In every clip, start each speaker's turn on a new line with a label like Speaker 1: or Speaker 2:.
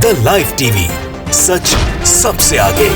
Speaker 1: The live TV, सच सबसे आगे।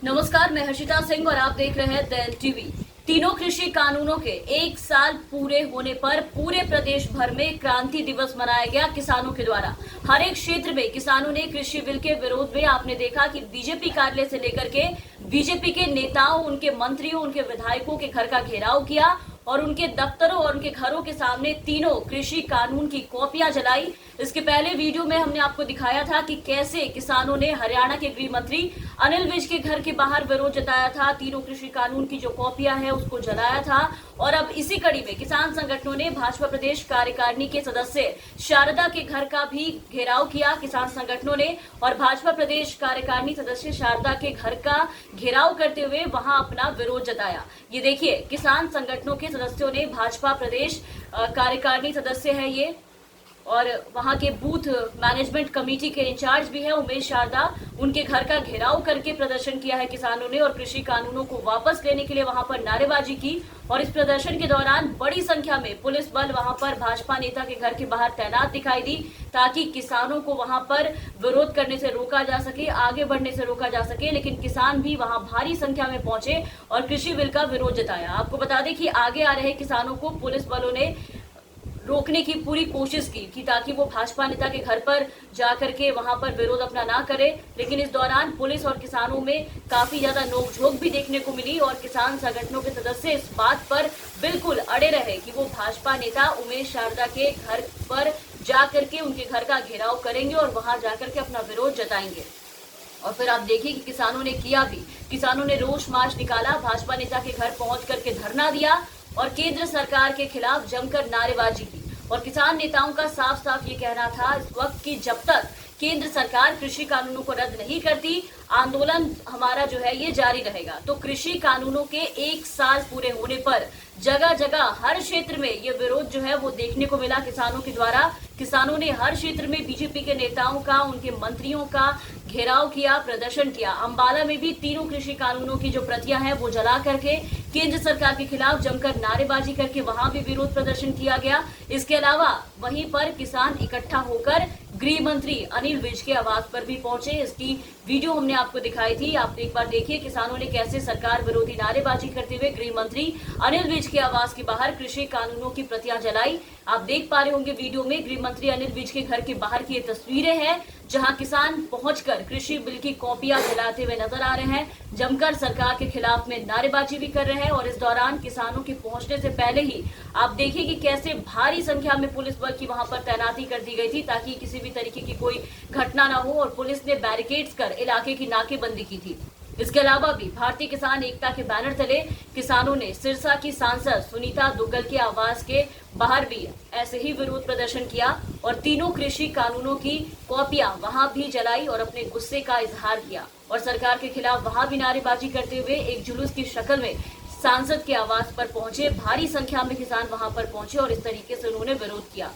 Speaker 2: नमस्कार, मैं हर्षिता सिंह और आप देख रहे हैं द टीवी। तीनों कृषि कानूनों के 1 साल पूरे होने पर पूरे प्रदेश भर में क्रांति दिवस मनाया गया किसानों के द्वारा। हर एक क्षेत्र में किसानों ने कृषि बिल के विरोध में आपने देखा कि बीजेपी कार्यालय से लेकर के बीजेपी के नेताओं, उनके मंत्रियों, उनके विधायकों के घर का घेराव किया और उनके दफ्तरों और उनके घरों के सामने तीनों कृषि कानून की कॉपियां जलाई। इसके पहले वीडियो में हमने आपको दिखाया था कि कैसे किसानों ने हरियाणा के गृह मंत्री अनिल विज के घर के बाहर विरोध जताया था, तीनों कृषि कानून की जो कॉपियां हैं उसको जलाया था। और अब इसी कड़ी में किसान संगठनों ने भाजपा प्रदेश कार्यकारिणी के सदस्य शारदा के घर का भी घेराव किया। किसान संगठनों ने और भाजपा प्रदेश कार्यकारिणी सदस्य शारदा के घर का घेराव करते हुए वहां अपना विरोध जताया। ये देखिए, किसान संगठनों के सदस्यों ने, भाजपा प्रदेश कार्यकारिणी सदस्य है ये, और वहां के बूथ मैनेजमेंट कमेटी के इंचार्ज भी है उमेश शारदा, उनके घर का घेराव करके प्रदर्शन किया है किसानों ने और कृषि कानूनों को वापस लेने के लिए वहां पर नारेबाजी की। और इस प्रदर्शन के दौरान बड़ी संख्या में पुलिस बल वहां पर भाजपा नेता के घर के बाहर तैनात दिखाई दी, ताकि किसानों को वहां पर विरोध करने से रोका जा सके, आगे बढ़ने से रोका जा सके। लेकिन किसान भी वहां भारी संख्या में पहुंचे और कृषि बिल का विरोध जताया। आपको बता दें कि आगे आ रहे किसानों को पुलिस बलों ने रोकने की पूरी कोशिश की कि ताकि वो भाजपा नेता के घर पर जाकर के वहां पर विरोध अपना ना करे। लेकिन इस दौरान पुलिस और किसानों में काफी ज्यादा नोकझोंक भी देखने को मिली और किसान संगठनों के सदस्य इस बात पर बिल्कुल अड़े रहे कि वो भाजपा नेता उमेश शारदा के घर पर जाकर के उनके घर का घेराव करेंगे और वहां जाकर के अपना विरोध जताएंगे। और फिर आप देखिए कि किसानों ने किया भी। किसानों ने रोष मार्च निकाला, भाजपा नेता के घर पहुंच करके धरना दिया और केंद्र सरकार के खिलाफ जमकर नारेबाजी की। और किसान नेताओं का साफ साफ ये कहना था इस वक्त कि जब तक केंद्र सरकार कृषि कानूनों को रद्द नहीं करती, आंदोलन हमारा जो है ये जारी रहेगा। तो कृषि कानूनों के 1 साल पूरे होने पर जगह जगह हर क्षेत्र में ये विरोध जो है वो देखने को मिला किसानों के द्वारा। किसानों ने हर क्षेत्र में बीजेपी के नेताओं का, उनके मंत्रियों का घेराव किया, प्रदर्शन किया। अंबाला में भी तीनों कृषि कानूनों की जो प्रतियां हैं वो जला करके केंद्र सरकार के खिलाफ जमकर नारेबाजी करके वहां भी विरोध प्रदर्शन किया गया। इसके अलावा वहीं पर किसान इकट्ठा होकर गृह मंत्री अनिल विज के आवास पर भी पहुंचे। इसकी वीडियो हमने आपको दिखाई थी, आप एक बार देखिए किसानों ने कैसे सरकार विरोधी नारेबाजी करते हुए गृह मंत्री अनिल विज के आवास के बाहर कृषि कानूनों की प्रतियां जलाई। आप देख पा रहे होंगे वीडियो में गृह मंत्री अनिल विज के घर के बाहर की ये तस्वीरें हैं, जहां किसान पहुंचकर कृषि बिल की कॉपियां जलाते हुए नजर आ रहे हैं, जमकर सरकार के खिलाफ में नारेबाजी भी कर रहे हैं। और इस दौरान किसानों के पहुंचने से पहले ही आप देखिए कि कैसे भारी संख्या में पुलिस बल की वहां पर तैनाती कर दी गई थी, ताकि किसी भी तरीके की कोई घटना ना हो। और पुलिस ने बैरिकेड्स कर इलाके की नाकेबंदी की थी। इसके अलावा भी भारतीय किसान एकता के बैनर तले किसानों ने सिरसा की सांसद सुनीता दुग्गल के आवास के बाहर भी ऐसे ही विरोध प्रदर्शन किया और तीनों कृषि कानूनों की कॉपियां वहां भी जलाई और अपने गुस्से का इजहार किया। और सरकार के खिलाफ वहां भी नारेबाजी करते हुए एक जुलूस की शक्ल में सांसद के आवास पर पहुंचे। भारी संख्या में किसान वहां पर पहुंचे और इस तरीके से उन्होंने विरोध किया।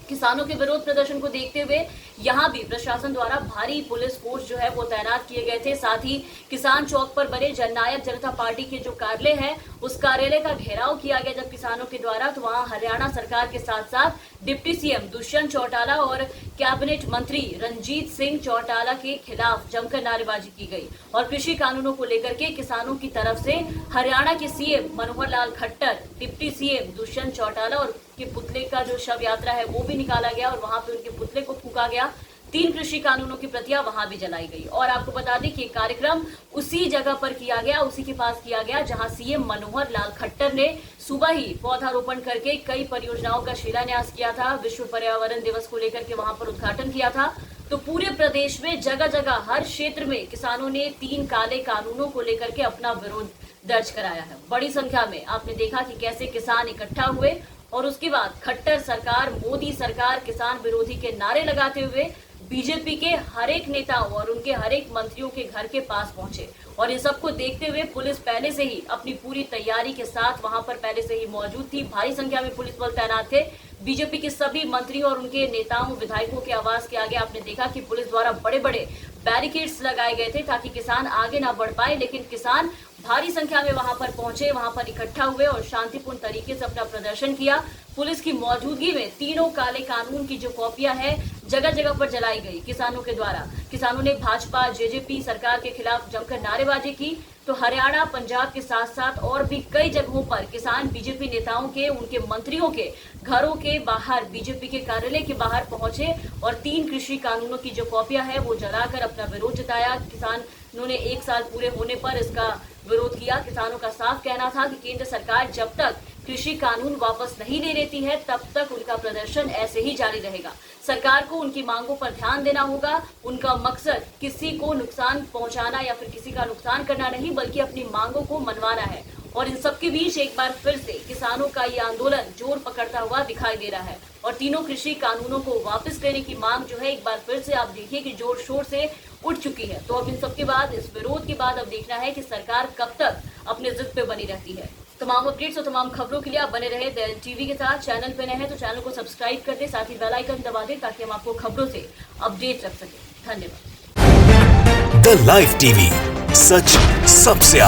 Speaker 2: किसानों के विरोध प्रदर्शन को देखते हुए यहाँ भी प्रशासन द्वारा भारी पुलिस फोर्स जो है वो तैनात किए गए थे। साथ ही किसान चौक पर बने जननायक जनता पार्टी के जो कार्यालय है उस कार्यालय का घेराव किया गया जब किसानों के द्वारा। तो वहाँ हरियाणा सरकार के साथ साथ डिप्टी सीएम दुष्यंत चौटाला और कैबिनेट मंत्री रंजीत सिंह चौटाला के खिलाफ जमकर नारेबाजी की गई। और कृषि कानूनों को लेकर के किसानों की तरफ से हरियाणा के CM Manohar Lal Khattar, deputy CM Dushyant Chautala और के पुतले का जो शव यात्रा है वो भी निकाला गया और वहां पे उनके पुतले को फूंका गया। 3 कृषि कानूनों की प्रतियां वहां भी जलाई गई। और आपको बता दें कि कार्यक्रम उसी जगह पर किया गया, उसी के पास किया गया जहां सीएम मनोहर लाल खट्टर ने सुबह ही पौधारोपण करके कई परियोजनाओं का शिलान्यास किया था। विश्व पर्यावरण दिवस को लेकर के वहां पर उद्घाटन किया था। तो पूरे प्रदेश में जगह जगह हर क्षेत्र में किसानों ने 3 काले कानूनों को लेकर के अपना विरोध दर्ज कराया है। बड़ी संख्या में आपने देखा कि कैसे किसान इकट्ठा हुए और उसके बाद खट्टर सरकार, मोदी सरकार, किसान विरोधी के नारे लगाते हुए बीजेपी के हर एक नेताओं और उनके हर एक मंत्रियों के घर के पास पहुंचे। और इन सबको देखते हुए पुलिस पहले से ही अपनी पूरी तैयारी के साथ वहां पर पहले से ही मौजूद थी। भारी संख्या में पुलिस बल तैनात थे। बीजेपी के सभी मंत्री और उनके नेताओं, विधायकों के आवास के आगे आपने देखा कि पुलिस द्वारा बड़े बड़े बैरिकेड्स लगाए गए थे ताकि किसान आगे ना बढ़ पाए। लेकिन किसान भारी संख्या में वहां पर पहुंचे, वहां पर इकट्ठा हुए और शांतिपूर्ण तरीके से अपना प्रदर्शन किया। पुलिस की मौजूदगी में तीनों काले कानून की जो कॉपियां है जगह जगह पर जलाई गई किसानों के द्वारा। किसानों ने भाजपा जेजेपी सरकार के खिलाफ जमकर नारेबाजी की। तो हरियाणा, पंजाब के साथ साथ और भी कई जगहों पर किसान बीजेपी नेताओं के, उनके मंत्रियों के घरों के बाहर, बीजेपी के कार्यालय के बाहर पहुंचे और 3 कृषि कानूनों की जो कॉपियां है वो जलाकर अपना विरोध जताया। किसानों ने 1 साल पूरे होने पर इसका विरोध किया। किसानों का साफ कहना था कि केंद्र सरकार जब तक कृषि कानून वापस नहीं ले लेती है तब तक उनका प्रदर्शन ऐसे ही जारी रहेगा। सरकार को उनकी मांगों पर ध्यान देना होगा। उनका मकसद किसी को नुकसान पहुंचाना या फिर किसी का नुकसान करना नहीं, बल्कि अपनी मांगों को मनवाना है। और इन सबके बीच एक बार फिर से किसानों का ये आंदोलन जोर पकड़ता हुआ दिखाई दे रहा है और तीनों कृषि कानूनों को वापस लेने की मांग जो है एक बार फिर से आप देखिए कि जोर शोर से उठ चुकी है। तो अब इन सबके बाद, इस विरोध के बाद अब देखना है कि सरकार कब तक अपने जिद पे बनी रहती है। तमाम अपडेट्स और तमाम खबरों के लिए आप बने रहे दैन टीवी के साथ। चैनल पे नए हैं तो चैनल को सब्सक्राइब कर दें, साथ ही बेल आइकन दबा दें ताकि हम आपको खबरों से अपडेट रख सकें। धन्यवाद।
Speaker 1: द लाइव टीवी, सच सबसे